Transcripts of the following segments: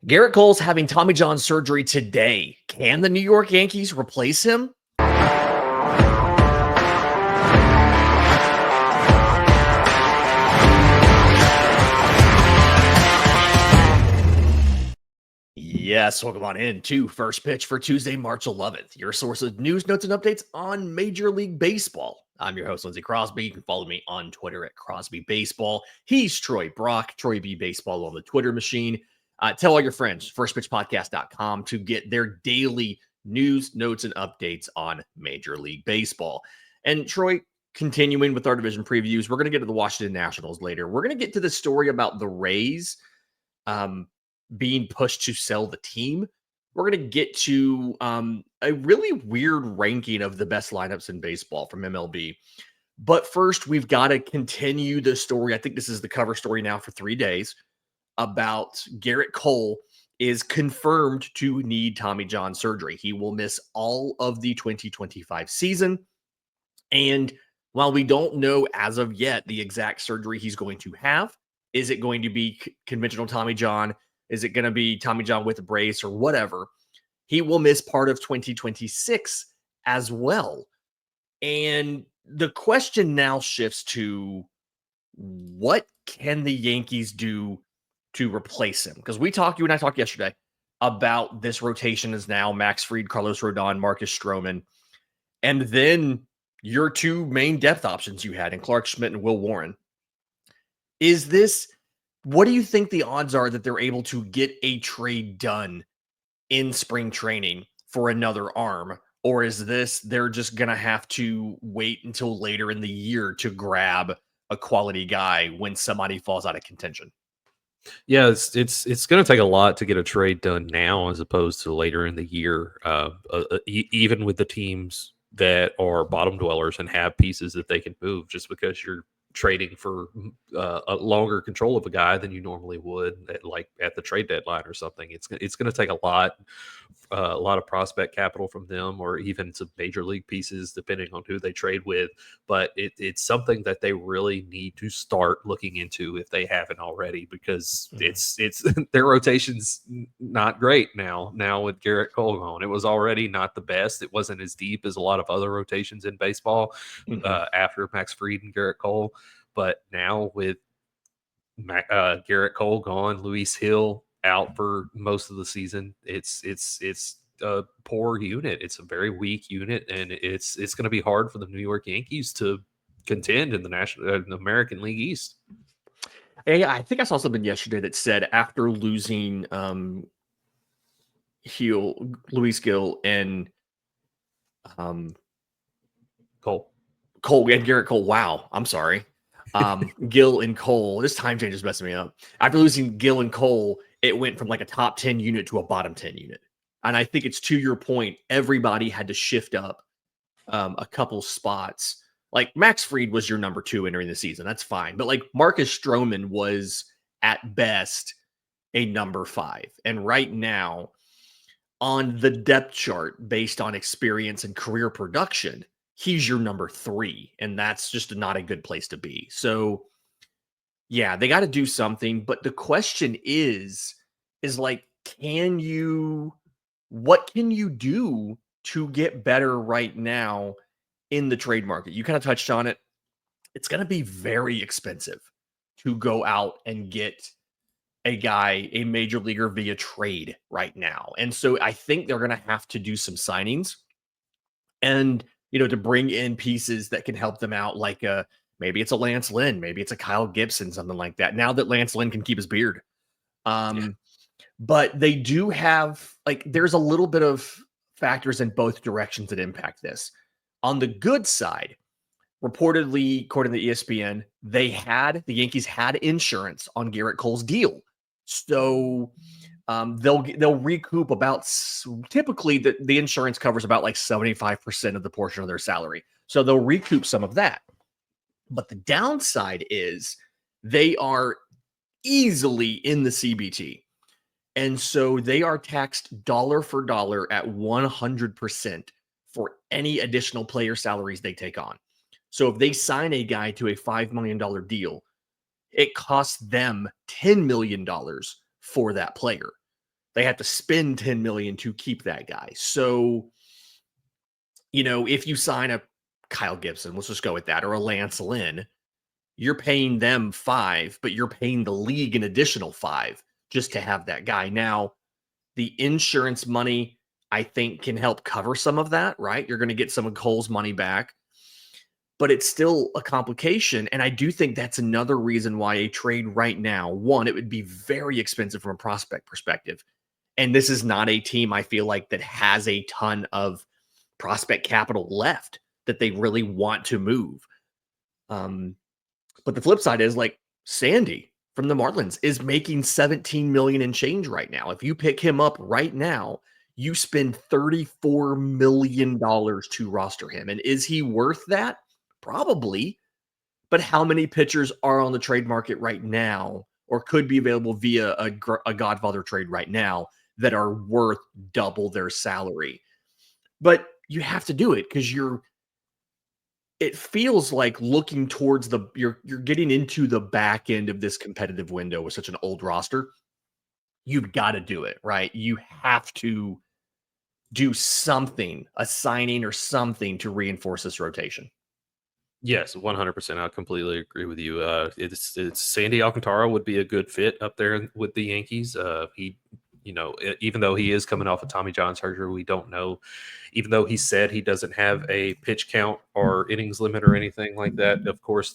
Gerrit Cole's having Tommy John surgery today. Can the New York Yankees replace him? Yes, welcome on in to First Pitch for Tuesday, March 11th, your source of news, notes, and updates on Major League Baseball. I'm your host, Lindsay Crosby. You can follow me on Twitter at Crosby Baseball. He's Troy Brock, Troy B Baseball on the Twitter machine. Tell all your friends, firstpitchpodcast.com, to get their daily news, notes, and updates on Major League Baseball. And Troy, continuing with our division previews, we're going to get to the Washington Nationals later. We're going to get to the story about the Rays being pushed to sell the team. We're going to get to a really weird ranking of the best lineups in baseball from MLB. But first, we've got to continue the story. I think this is the cover story now for 3 days about Gerrit Cole is confirmed to need Tommy John surgery. He will miss all of the 2025 season. And while we don't know as of yet the exact surgery he's going to have, is it going to be conventional Tommy John? Is it going to be Tommy John with a brace or whatever? He will miss part of 2026 as well. And the question now shifts to, what can the Yankees do to replace him? Because you and I talked yesterday about this rotation is now Max Fried, Carlos Rodon, Marcus Stroman, and then your two main depth options you had in Clark Schmidt and Will Warren. What do you think the odds are that they're able to get a trade done in spring training for another arm? Or is they're just going to have to wait until later in the year to grab a quality guy when somebody falls out of contention? Yeah, it's going to take a lot to get a trade done now as opposed to later in the year, even with the teams that are bottom dwellers and have pieces that they can move, just because you're trading for a longer control of a guy than you normally would at the trade deadline or something. It's going to take a lot of prospect capital from them, or even some major league pieces, depending on who they trade with. But it's something that they really need to start looking into if they haven't already, because it's their rotation's not great now with Gerrit Cole gone. It was already not the best. It wasn't as deep as a lot of other rotations in baseball after Max Fried and Gerrit Cole. But now with Gerrit Cole gone, Luis Hill out for most of the season, it's a poor unit. It's a very weak unit, and it's going to be hard for the New York Yankees to contend in the American League East. Yeah, I think I saw something yesterday that said after losing Luis Gil and Cole and Gerrit Cole. Wow, I'm sorry. Gil and Cole. This time change is messing me up. After losing Gil and Cole, it went from like a top 10 unit to a bottom 10 unit. And I think it's to your point, everybody had to shift up a couple spots. Like Max Fried was your number 2 entering the season. That's fine. But like Marcus Stroman was at best a number 5. And right now, on the depth chart, based on experience and career production, he's your number 3. And that's just not a good place to be. So yeah, they got to do something. But the question is like, what can you do to get better right now in the trade market? You kind of touched on it. It's going to be very expensive to go out and get a guy, a major leaguer via trade right now. And so I think they're going to have to do some signings and, to bring in pieces that can help them out. Like maybe it's a Lance Lynn, maybe it's a Kyle Gibson, something like that. Now that Lance Lynn can keep his beard. But they do have, there's a little bit of factors in both directions that impact this. On the good side, reportedly, according to ESPN, the Yankees had insurance on Gerrit Cole's deal. So they'll recoup about, typically the insurance covers about 75% of the portion of their salary. So they'll recoup some of that. But the downside is they are easily in the CBT. And so they are taxed dollar for dollar at 100% for any additional player salaries they take on. So if they sign a guy to a $5 million deal, it costs them $10 million for that player. They have to spend $10 million to keep that guy. So, if you sign a Kyle Gibson, let's just go with that, or a Lance Lynn, you're paying them 5, but you're paying the league an additional 5 just to have that guy. Now, the insurance money, I think, can help cover some of that, right? You're going to get some of Cole's money back, but it's still a complication. And I do think that's another reason why a trade right now, one, it would be very expensive from a prospect perspective. And this is not a team, I feel like, that has a ton of prospect capital left that they really want to move. But the flip side is, like, Sandy from the Marlins is making 17 million and change right now. If you pick him up right now, you spend $34 million to roster him. And is he worth that? Probably. But how many pitchers are on the trade market right now or could be available via a Godfather trade right now that are worth double their salary? But you have to do it because it feels like looking towards you're getting into the back end of this competitive window with such an old roster. You've got to do it, right? You have to do something, a signing or something to reinforce this rotation. Yes, 100%. I completely agree with you. It's Sandy Alcantara would be a good fit up there with the Yankees. He, even though he is coming off of Tommy John surgery, we don't know. Even though he said he doesn't have a pitch count or innings limit or anything like that, of course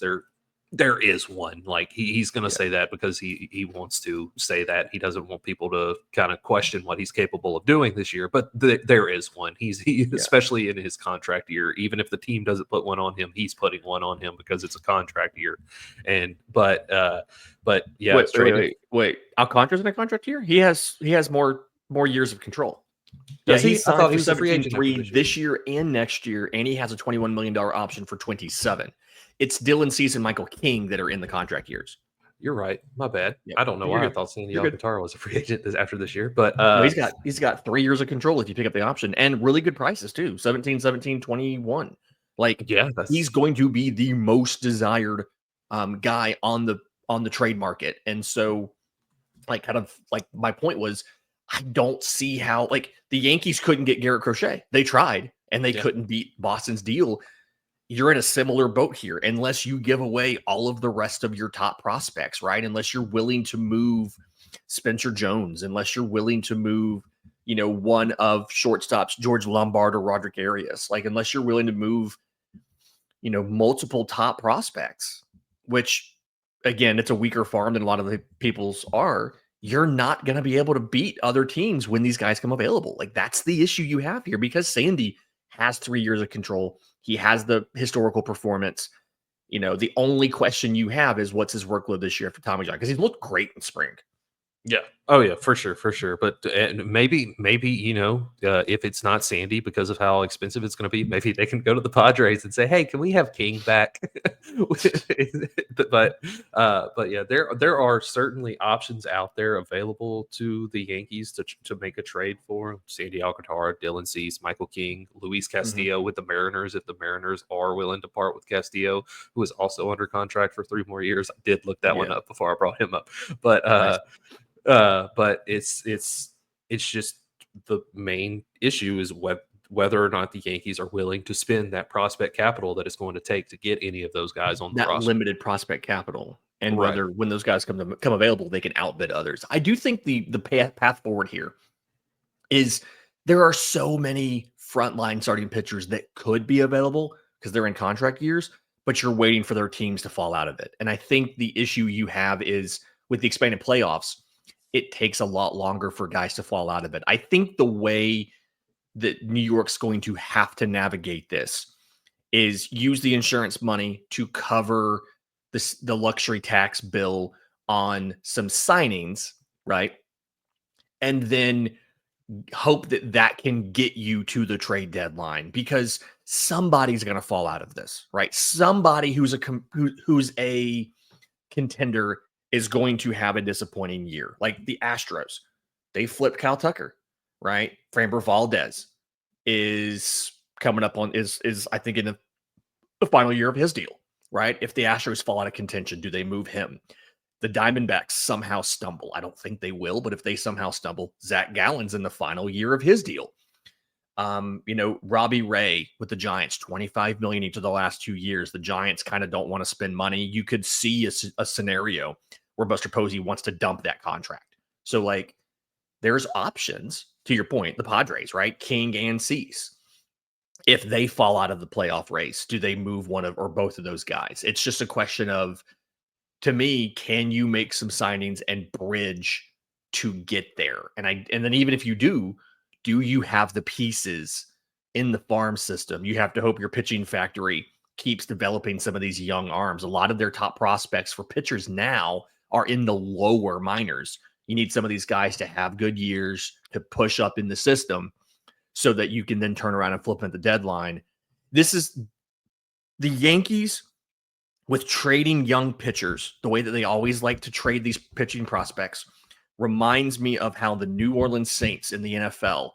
there is one. Like he's going to say that because he wants to say that. He doesn't want people to kind of question what he's capable of doing this year. But there is one. Especially in his contract year. Even if the team doesn't put one on him, he's putting one on him because it's a contract year. But yeah, wait. Alcantara's in a contract year? He has more years of control. Does he? He I signed thought he for was a free agent 17.3 this year and next year, and he has a $21 million option for 27. It's Dylan Cease and Michael King that are in the contract years. You're right. My bad. Yep. I don't know why I thought Sandy Alcantara was a free agent after this year, but no, he's got 3 years of control if you pick up the option, and really good prices too. 17, 17, 21. Like, yeah, he's going to be the most desired guy on the trade market. And so, like, kind of like my point was, I don't see how, like, the Yankees couldn't get Gerrit Crochet. They tried and they couldn't beat Boston's deal. You're in a similar boat here unless you give away all of the rest of your top prospects, right? Unless you're willing to move Spencer Jones, unless you're willing to move, one of shortstops, George Lombard or Roderick Arias, like, unless you're willing to move, multiple top prospects, which, again, it's a weaker farm than a lot of the people's are. You're not going to be able to beat other teams when these guys come available. Like, that's the issue you have here because Sandy has 3 years of control. He has the historical performance. The only question you have is what's his workload this year for Tommy John? Because he's looked great in spring. Yeah. Oh yeah, for sure. But maybe if it's not Sandy because of how expensive it's going to be, maybe they can go to the Padres and say, "Hey, can we have King back?" but yeah, there are certainly options out there available to the Yankees to make a trade for him. Sandy Alcantara, Dylan Cease, Michael King, Luis Castillo with the Mariners. If the Mariners are willing to part with Castillo, who is also under contract for 3 more years, I did look that one up before I brought him up, but. Nice. But it's just the main issue is whether or not the Yankees are willing to spend that prospect capital that it's going to take to get any of those guys on the that roster. Limited prospect capital, and whether when those guys come available, they can outbid others. I do think the path forward here is there are so many frontline starting pitchers that could be available because they're in contract years, but you're waiting for their teams to fall out of it. And I think the issue you have is with the expanded playoffs, it takes a lot longer for guys to fall out of it. I think the way that New York's going to have to navigate this is use the insurance money to cover the luxury tax bill on some signings, right? And then hope that can get you to the trade deadline because somebody's going to fall out of this, right? Somebody who's a contender is going to have a disappointing year. Like the Astros, they flipped Kyle Tucker, right? Framber Valdez is coming up on is I think in the final year of his deal, right? If the Astros fall out of contention, do they move him? the Diamondbacks somehow stumble. I don't think they will, but if they somehow stumble, Zach Gallen's in the final year of his deal. Robbie Ray with the Giants, $25 million each of the last 2 years. The Giants kind of don't want to spend money. You could see a scenario where Buster Posey wants to dump that contract. So, like, there's options, to your point, the Padres, right? King and Cease. If they fall out of the playoff race, do they move one of or both of those guys? It's just a question of, to me, can you make some signings and bridge to get there? And then even if you do you have the pieces in the farm system? You have to hope your pitching factory keeps developing some of these young arms. A lot of their top prospects for pitchers now are in the lower minors. You need some of these guys to have good years to push up in the system so that you can then turn around and flip them at the deadline. This is the Yankees with trading young pitchers, the way that they always like to trade these pitching prospects, reminds me of how the New Orleans Saints in the NFL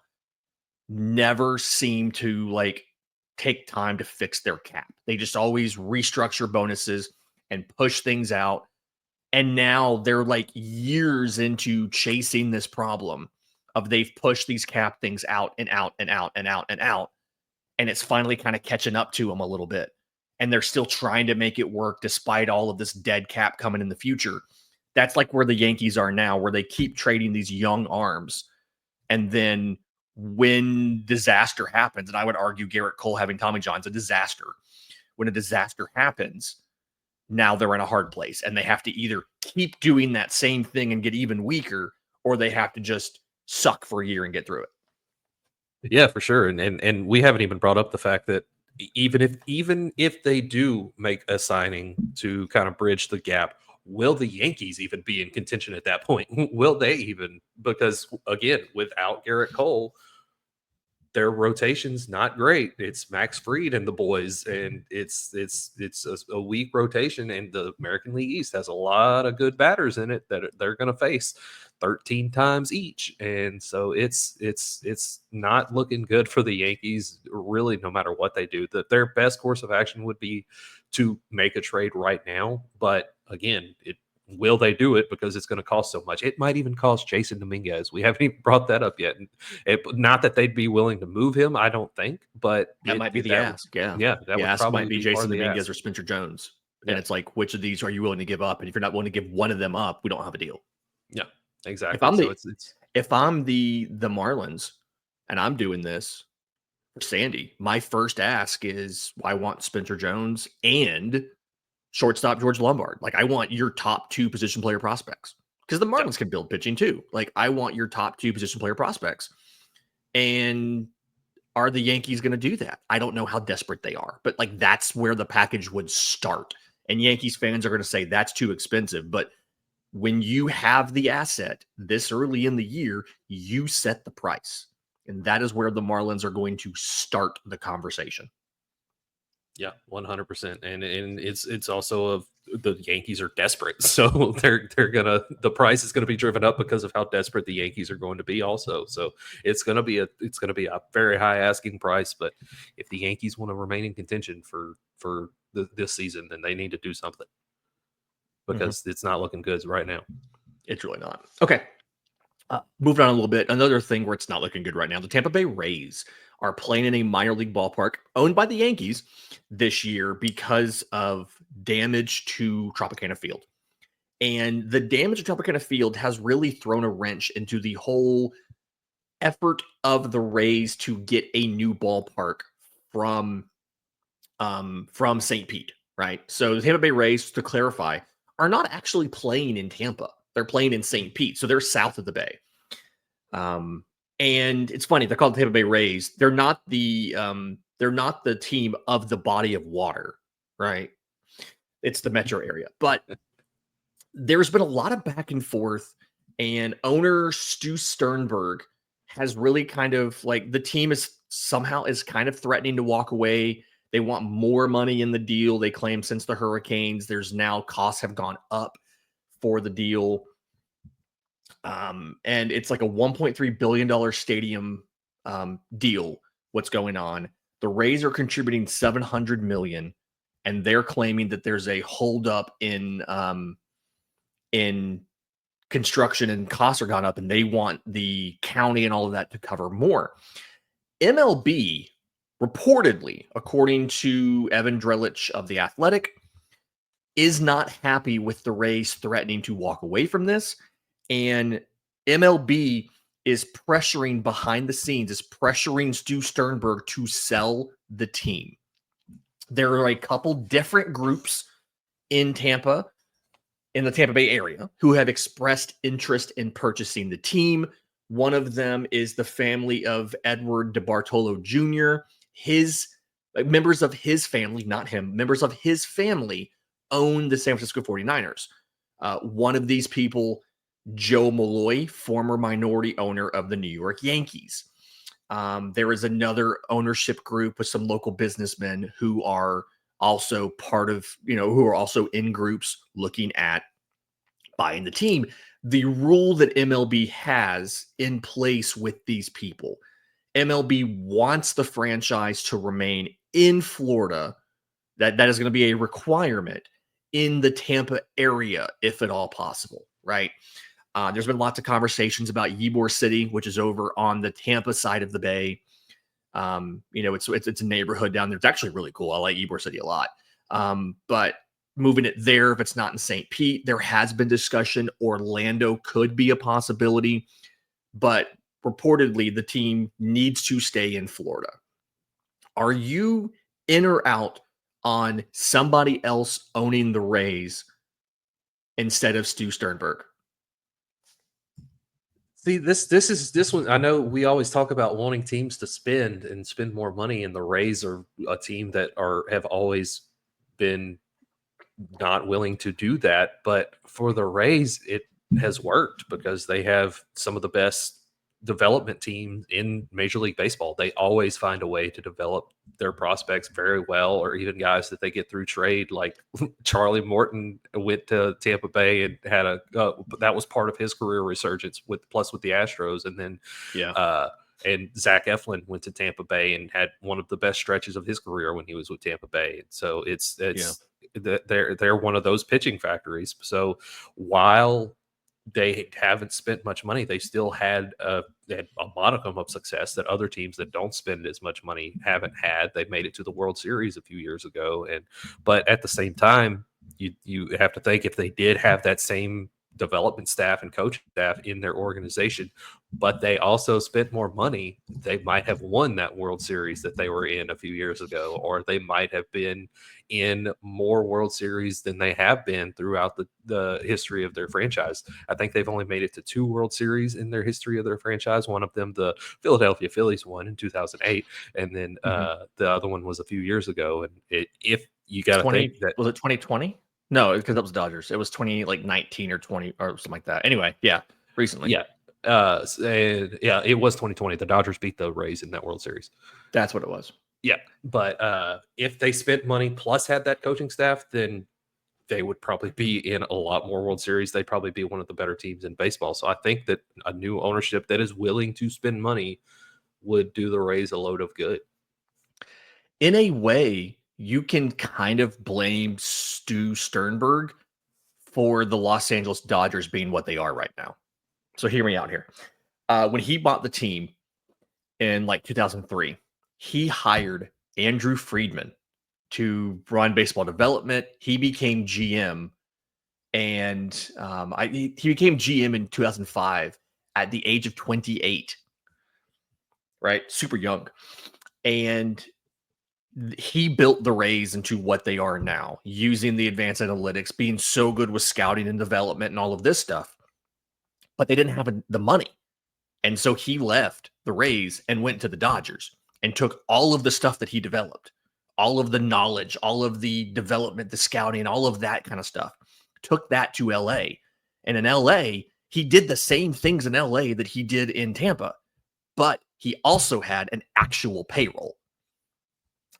never seem to like take time to fix their cap. They just always restructure bonuses and push things out. And now they're like years into chasing this problem of they've pushed these cap things out and out and out and out and out. And it's finally kind of catching up to them a little bit. And they're still trying to make it work despite all of this dead cap coming in the future. That's like where the Yankees are now, where they keep trading these young arms. And then when disaster happens, and I would argue Gerrit Cole having Tommy John's a disaster. When a disaster happens, now they're in a hard place. And they have to either keep doing that same thing and get even weaker, or they have to just suck for a year and get through it. Yeah, for sure. And we haven't even brought up the fact that even if they do make a signing to kind of bridge the gap, will the Yankees even be in contention at that point? Will they even? Because again, without Gerrit Cole, their rotation's not great. It's Max Fried and the boys, and it's a weak rotation. And the American League East has a lot of good batters in it that they're going to face 13 times each, and so it's not looking good for the Yankees. Really, no matter what they do, that their best course of action would be to make a trade right now. But again, will they do it? Because it's going to cost so much. It might even cost Jason Dominguez. We haven't even brought that up yet. Not that they'd be willing to move him, I don't think, but that might be the ask. Yeah, that would ask probably might be Jason Dominguez or Spencer Jones. And it's like, which of these are you willing to give up? And if you're not willing to give one of them up, we don't have a deal. Yeah, exactly. If I'm the Marlins and I'm doing this for Sandy, my first ask is I want Spencer Jones and shortstop George Lombard. Like, I want your top two position player prospects, because the Marlins can build pitching too. Like, I want your top two position player prospects. And are the Yankees going to do that? I don't know how desperate they are, but like, that's where the package would start. And Yankees fans are going to say that's too expensive. But when you have the asset this early in the year, you set the price. And that is where the Marlins are going to start the conversation. Yeah, 100%. And it's also the Yankees are desperate. So the price is gonna be driven up because of how desperate the Yankees are going to be also. So it's gonna be a very high asking price. But if the Yankees want to remain in contention for this season, then they need to do something, because it's not looking good right now. It's really not. Okay. Moving on a little bit. Another thing where it's not looking good right now, the Tampa Bay Rays are playing in a minor league ballpark owned by the Yankees this year because of damage to Tropicana Field. And the damage to Tropicana Field has really thrown a wrench into the whole effort of the Rays to get a new ballpark from St. Pete, right? So the Tampa Bay Rays, to clarify, are not actually playing in Tampa. They're playing in St. Pete. So they're south of the Bay. And it's funny, they're called the Tampa Bay Rays. They're not the team of the body of water, right? It's the metro area. But there's been a lot of back and forth, and owner Stu Sternberg has really kind of like, the team is kind of threatening to walk away. They want more money in the deal. They claim since the hurricanes, there's now costs have gone up for the deal. And it's like a $1.3 billion stadium deal. What's going on? The Rays are contributing $700 million, and they're claiming that there's a holdup in in construction and costs are gone up, and they want the county and all of that to cover more. MLB reportedly, according to Evan Drellich of The Athletic, is not happy with the Rays threatening to walk away from this. And MLB is pressuring behind the scenes, is pressuring Stu Sternberg to sell the team. There are a couple different groups in Tampa, in the Tampa Bay area, who have expressed interest in purchasing the team. One of them is the family of Edward DeBartolo Jr. His members of his family, not him, members of his family own the San Francisco 49ers. One of these people, Joe Malloy, former minority owner of the New York Yankees. There is another ownership group with some local businessmen who are also part of, who are also in groups looking at buying the team. The rule that MLB has in place with these people, MLB wants the franchise to remain in Florida. That is going to be a requirement in the Tampa area, if at all possible, right? There's been lots of conversations about Ybor City, which is over on the Tampa side of the bay. It's a neighborhood down there. It's actually really cool. I like Ybor City a lot. But moving it there, if it's not in St. Pete, there has been discussion. Orlando could be a possibility, but reportedly the team needs to stay in Florida. Are you in or out on somebody else owning the Rays instead of Stu Sternberg? See, this one. I know we always talk about wanting teams to spend more money, and the Rays are a team that have always been not willing to do that. But for the Rays, it has worked because they have some of the best development teams in Major League Baseball. They always find a way to develop their prospects very well, or even guys that they get through trade. Like Charlie Morton went to Tampa Bay and had that was part of his career resurgence with the Astros. And then, and Zach Eflin went to Tampa Bay and had one of the best stretches of his career when he was with Tampa Bay. So they're one of those pitching factories. So while they haven't spent much money, they still had a modicum of success that other teams that don't spend as much money haven't had. They made it to the World Series a few years ago, but at the same time, you have to think, if they did have that same development staff and coaching staff in their organization, but they also spent more money, they might have won that World Series that they were in a few years ago, or they might have been in more World Series than they have been throughout the history of their franchise. I think they've only made it to 2 World Series in their history of their franchise. One of them, the Philadelphia Phillies, won in 2008, and then the other one was a few years ago. And if you got to think that, was it 2020? No, because that was Dodgers. It was 2019 or 20 or something like that. Anyway, recently. Yeah. It was 2020. The Dodgers beat the Rays in that World Series. That's what it was. Yeah. But if they spent money plus had that coaching staff, then they would probably be in a lot more World Series. They'd probably be one of the better teams in baseball. So I think that a new ownership that is willing to spend money would do the Rays a load of good. In a way, you can kind of blame Stu Sternberg for the Los Angeles Dodgers being what they are right now. So hear me out here. When he bought the team in 2003, he hired Andrew Friedman to run baseball development. He became GM, and he became GM in 2005 at the age of 28, right? Super young. And he built the Rays into what they are now, using the advanced analytics, being so good with scouting and development and all of this stuff. But they didn't have the money. And so he left the Rays and went to the Dodgers and took all of the stuff that he developed, all of the knowledge, all of the development, the scouting, all of that kind of stuff, took that to LA. And in LA, he did the same things in LA that he did in Tampa, but he also had an actual payroll.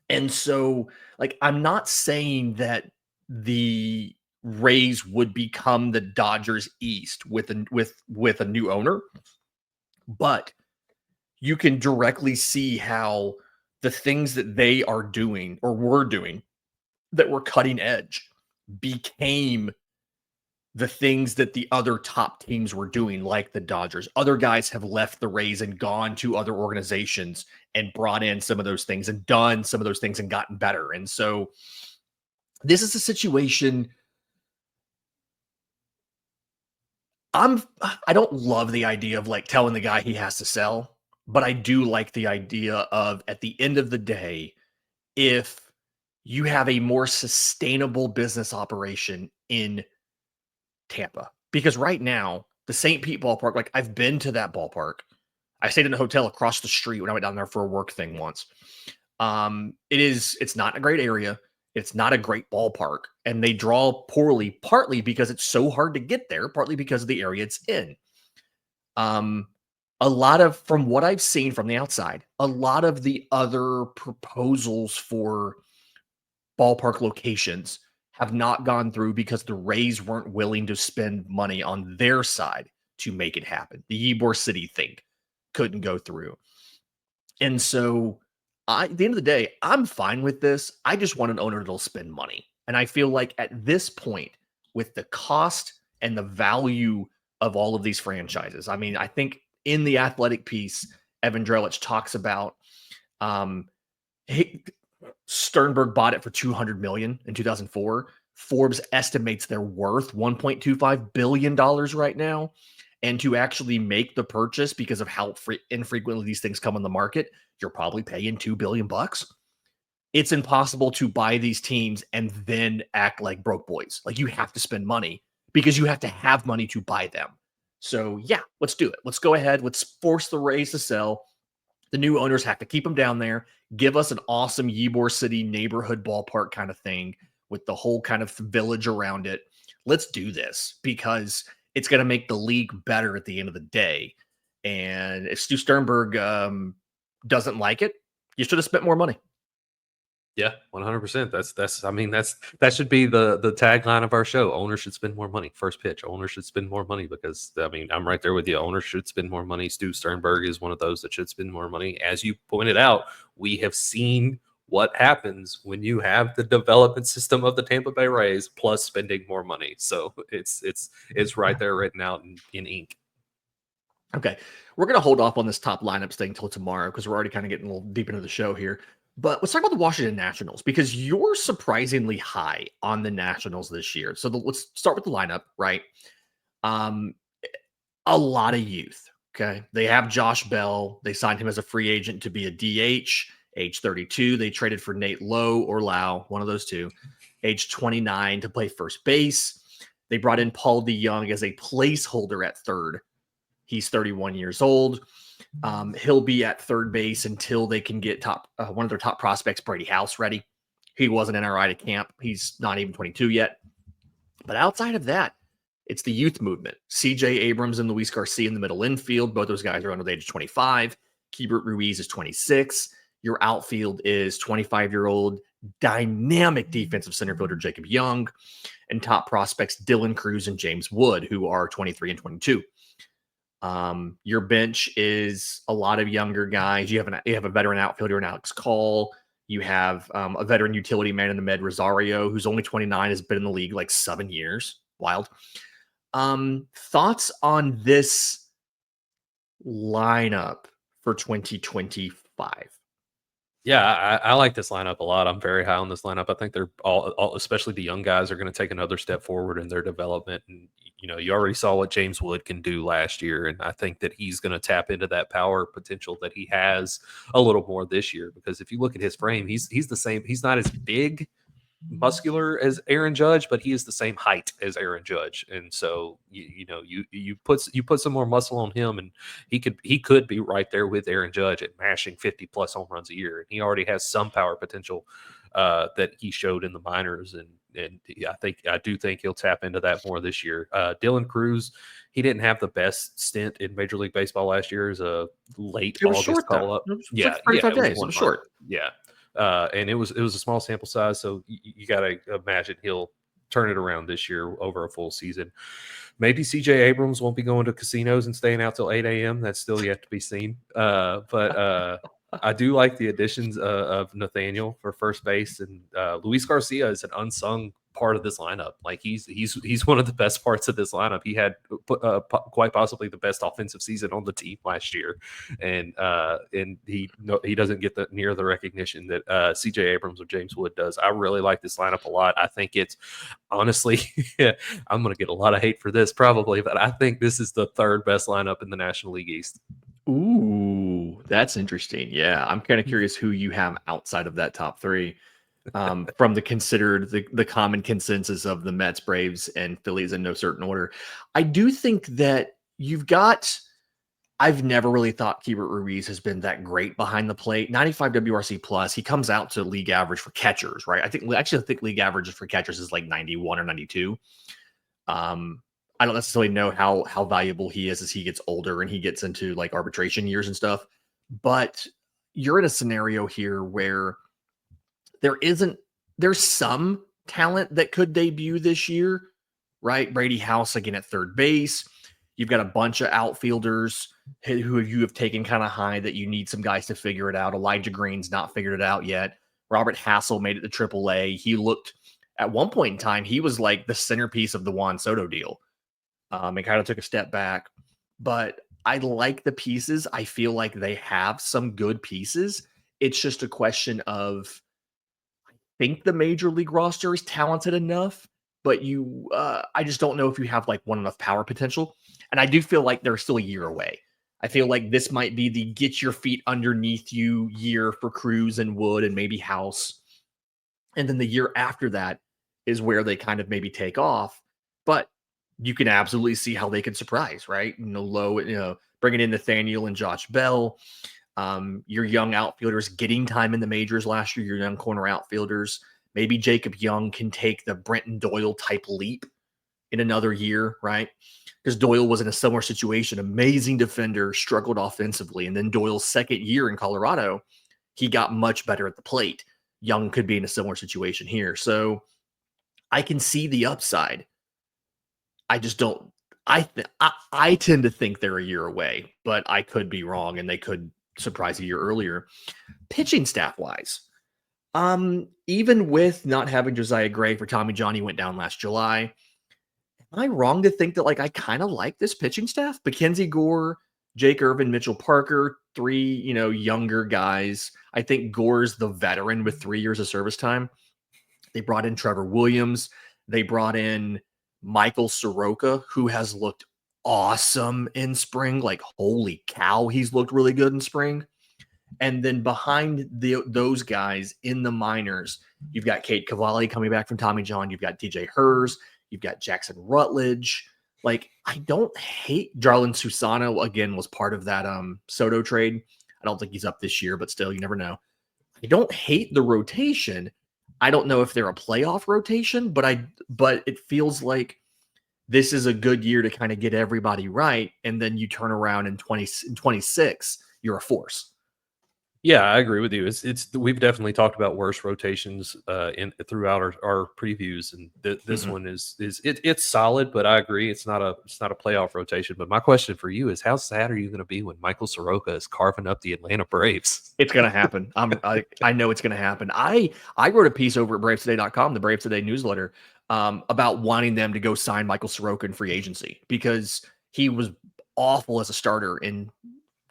And so, I'm not saying that the Rays would become the Dodgers East with a new owner, but you can directly see how the things that they are doing or were doing that were cutting edge became the things that the other top teams were doing, like the Dodgers. Other guys have left the Rays and gone to other organizations and brought in some of those things and done some of those things and gotten better. And so this is a situation. I don't love the idea of like telling the guy he has to sell, but I do like the idea of at the end of the day, if you have a more sustainable business operation in Tampa, because right now the St. Pete ballpark, like I've been to that ballpark. I stayed in a hotel across the street when I went down there for a work thing once. It's not a great area. It's not a great ballpark, and they draw poorly, partly because it's so hard to get there, partly because of the area it's in. Um, a lot of, from what I've seen from the outside, a lot of the other proposals for ballpark locations have not gone through because the Rays weren't willing to spend money on their side to make it happen. The Ybor City thing couldn't go through. And so at the end of the day, I'm fine with this. I just want an owner that'll spend money. And I feel like at this point, with the cost and the value of all of these franchises, I mean, I think in the athletic piece, Evan Drellich talks about um, Sternberg bought it for $200 million in 2004. Forbes estimates they're worth $1.25 billion right now. And to actually make the purchase, because of how infrequently these things come on the market, you're probably paying $2 billion bucks. It's impossible to buy these teams and then act like broke boys. Like you have to spend money because you have to have money to buy them. So yeah, let's do it. Let's go ahead. Let's force the Rays to sell. The new owners have to keep them down there, give us an awesome Ybor City neighborhood ballpark kind of thing with the whole kind of village around it. Let's do this because it's going to make the league better at the end of the day. And if Stu Sternberg doesn't like it, you should have spent more money. Yeah, 100%. That should be the tagline of our show. Owners should spend more money. First pitch. Owners should spend more money because I'm right there with you. Owners should spend more money. Stu Sternberg is one of those that should spend more money. As you pointed out, we have seen what happens when you have the development system of the Tampa Bay Rays plus spending more money. So it's right there written out in ink. Okay, we're going to hold off on this top lineups thing until tomorrow because we're already kind of getting a little deep into the show here. But let's talk about the Washington Nationals because you're surprisingly high on the Nationals this year. So let's start with the lineup, right? A lot of youth. Okay, they have Josh Bell. They signed him as a free agent to be a DH, age 32. They traded for Nate Lowe or Lau, one of those two, age 29 to play first base. They brought in Paul DeYoung as a placeholder at third. He's 31 years old. He'll be at third base until they can get one of their top prospects, Brady House, ready. He wasn't NRI to camp. He's not even 22 yet. But outside of that, it's the youth movement. CJ Abrams and Luis Garcia in the middle infield. Both those guys are under the age of 25. Keibert Ruiz is 26. Your outfield is 25-year-old dynamic defensive center fielder Jacob Young, and top prospects Dylan Cruz and James Wood, who are 23 and 22. Your bench is a lot of younger guys. You have a veteran outfielder in Alex Cole. You have a veteran utility man in the Med Rosario, who's only 29, has been in the league like 7 years. Wild. Thoughts on this lineup for 2025? Yeah, I like this lineup a lot. I'm very high on this lineup. I think they're all especially the young guys, are going to take another step forward in their development. And, you already saw what James Wood can do last year. And I think that he's going to tap into that power potential that he has a little more this year. Because if you look at his frame, he's the same. He's not as big, muscular as Aaron Judge, but he is the same height as Aaron Judge, and so you put some more muscle on him, and he could be right there with Aaron Judge at mashing 50 plus home runs a year. And he already has some power potential that he showed in the minors, and I do think he'll tap into that more this year. Dylan Cruz, he didn't have the best stint in Major League Baseball last year as a late August call up. Yeah, 35 days. It was short. Yeah. And it was a small sample size, so you got to imagine he'll turn it around this year over a full season. Maybe CJ Abrams won't be going to casinos and staying out till 8 a.m. That's still yet to be seen. But I do like the additions of Nathaniel for first base, and Luis Garcia is an unsung part of this lineup. Like he's one of the best parts of this lineup. He had quite possibly the best offensive season on the team last year, and he doesn't get near the recognition that C.J. Abrams or James Wood does. I really like this lineup a lot. I think it's honestly, I'm going to get a lot of hate for this probably, but I think this is the third best lineup in the National League East. Ooh, that's interesting. Yeah, I'm kind of curious who you have outside of that top three. From the common consensus of the Mets, Braves, and Phillies in no certain order. I do think that I've never really thought Keibert Ruiz has been that great behind the plate. 95 WRC plus. He comes out to league average for catchers, right? I think league average for catchers is like 91 or 92. I don't necessarily know how valuable he is as he gets older and he gets into like arbitration years and stuff. But you're in a scenario here where there's some talent that could debut this year, right? Brady House again at third base. You've got a bunch of outfielders who you have taken kind of high that you need some guys to figure it out. Elijah Green's not figured it out yet. Robert Hassel made it to AAA. He looked at one point in time, he was like the centerpiece of the Juan Soto deal. And kind of took a step back. But I like the pieces. I feel like they have some good pieces. It's just a question of think the major league roster is talented enough, but I just don't know if you have like one enough power potential. And I do feel like they're still a year away. I feel like this might be the get your feet underneath you year for Cruz and Wood and maybe House. And then the year after that is where they kind of maybe take off. But you can absolutely see how they could surprise, right? Bringing in Nathaniel and Josh Bell. Your young outfielders getting time in the majors last year, your young corner outfielders. Maybe Jacob Young can take the Brenton Doyle type leap in another year, right? Because Doyle was in a similar situation, amazing defender, struggled offensively. And then Doyle's second year in Colorado, he got much better at the plate. Young could be in a similar situation here. So I can see the upside. I just don't. I tend to think they're a year away, but I could be wrong, and they could surprise a year earlier. Pitching staff wise, even with not having Josiah Gray for Tommy John, he went down last July. Am I wrong to think that like I kind of like this pitching staff? Mackenzie Gore, Jake Irvin, Mitchell Parker, three younger guys. I think Gore's the veteran with 3 years of service time. They brought in Trevor Williams. They brought in Michael Soroka, who has looked awesome in spring. Like, holy cow, he's looked really good in spring. And then behind those guys in the minors, you've got Kate Cavalli coming back from Tommy John. You've got DJ Hers. You've got Jackson Rutledge. Like, I don't hate Jarlin Susano, again, was part of that Soto trade. I don't think he's up this year, but still, you never know. I don't hate the rotation. I don't know if they're a playoff rotation, but it feels like this is a good year to kind of get everybody right. And then you turn around in 26, you're a force. Yeah, I agree with you. We've definitely talked about worse rotations throughout our previews, and this one it's solid, but I agree it's not a playoff rotation. But my question for you is, how sad are you going to be when Michael Soroka is carving up the Atlanta Braves? It's going to happen. I know it's going to happen. I wrote a piece over at BravesToday.com, the Braves Today newsletter, about wanting them to go sign Michael Soroka in free agency because he was awful as a starter in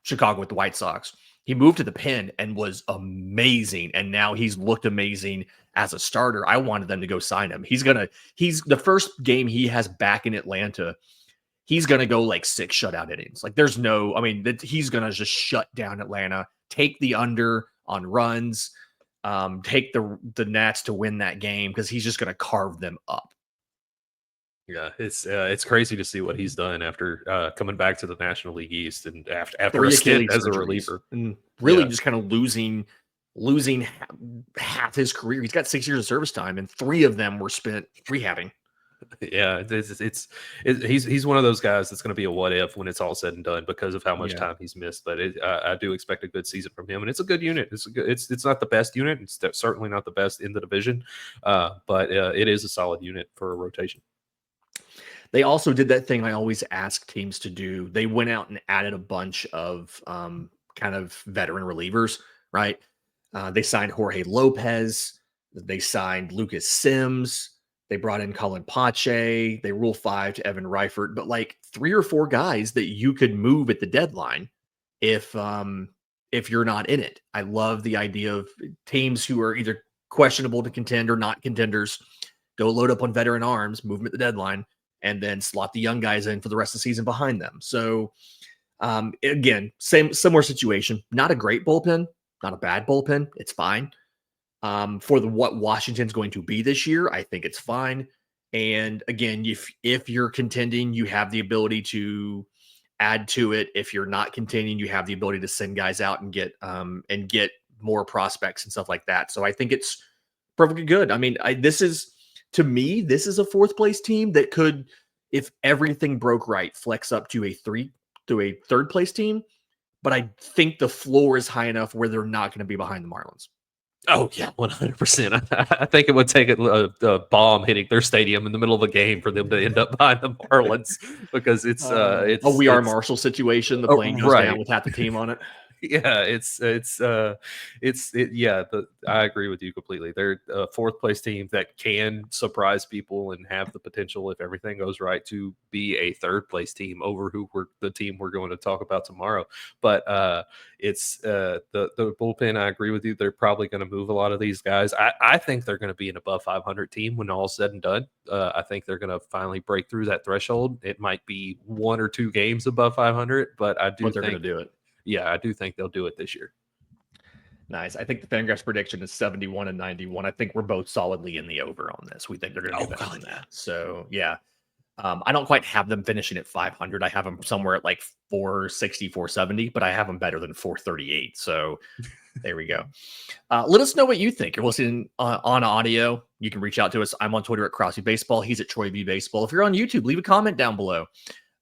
Chicago with the White Sox. He moved to the pen and was amazing, and now he's looked amazing as a starter. I wanted them to go sign him. He's the first game he has back in Atlanta, he's gonna go like 6 shutout innings. Like he's gonna just shut down Atlanta, take the under on runs, take the Nats to win that game because he's just gonna carve them up. Yeah, it's crazy to see what he's done after coming back to the National League East and after a stint as a reliever, and really just kind of losing half his career. He's got 6 years of service time, and 3 of them were spent rehabbing. Yeah, he's one of those guys that's going to be a what if when it's all said and done because of how much time he's missed. But I do expect a good season from him, and it's a good unit. It's not the best unit. It's certainly not the best in the division, but it is a solid unit for a rotation. They also did that thing I always ask teams to do. They went out and added a bunch of kind of veteran relievers, right? They signed Jorge Lopez. They signed Lucas Sims. They brought in Colin Pache. They rule 5 to Evan Reifert, but like 3 or 4 guys that you could move at the deadline if you're not in it. I love the idea of teams who are either questionable to contend or not contenders go load up on veteran arms, move them at the deadline, and then slot the young guys in for the rest of the season behind them. So again, similar situation. Not a great bullpen, not a bad bullpen. It's fine. For what Washington's going to be this year, I think it's fine. And again, if you're contending, you have the ability to add to it. If you're not contending, you have the ability to send guys out and get more prospects and stuff like that. So I think it's perfectly good. I mean, to me, this is a 4th place team that could, if everything broke right, flex up to a 3rd place team. But I think the floor is high enough where they're not going to be behind the Marlins. Oh yeah, 100%. I think it would take a bomb hitting their stadium in the middle of a game for them to end up behind the Marlins because it's a We Are Marshall situation. The plane goes down with half the team on it. Yeah, I agree with you completely. They're a 4th place team that can surprise people and have the potential, if everything goes right, to be a 3rd place team over the team we're going to talk about tomorrow. But it's the bullpen. I agree with you. They're probably going to move a lot of these guys. I think they're going to be an above 500 team when all's said and done. I think they're going to finally break through that threshold. It might be 1 or 2 games above 500, but I do think they're going to do it. Yeah, I do think they'll do it this year. Nice. I think the Fangraphs prediction is 71 and 91. I think we're both solidly in the over on this. We think they're going to do better than that. So, yeah. I don't quite have them finishing at 500. I have them somewhere at like 460, 470, but I have them better than 438. So there we go. Let us know what you think. You're listening on audio. You can reach out to us. I'm on Twitter at Crosby Baseball. He's at Troy B Baseball. If you're on YouTube, leave a comment down below.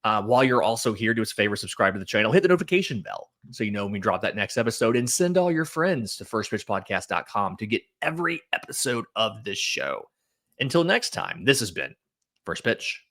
While you're also here, do us a favor, subscribe to the channel, hit the notification bell so you know when we drop that next episode, and send all your friends to firstpitchpodcast.com to get every episode of this show. Until next time, this has been First Pitch.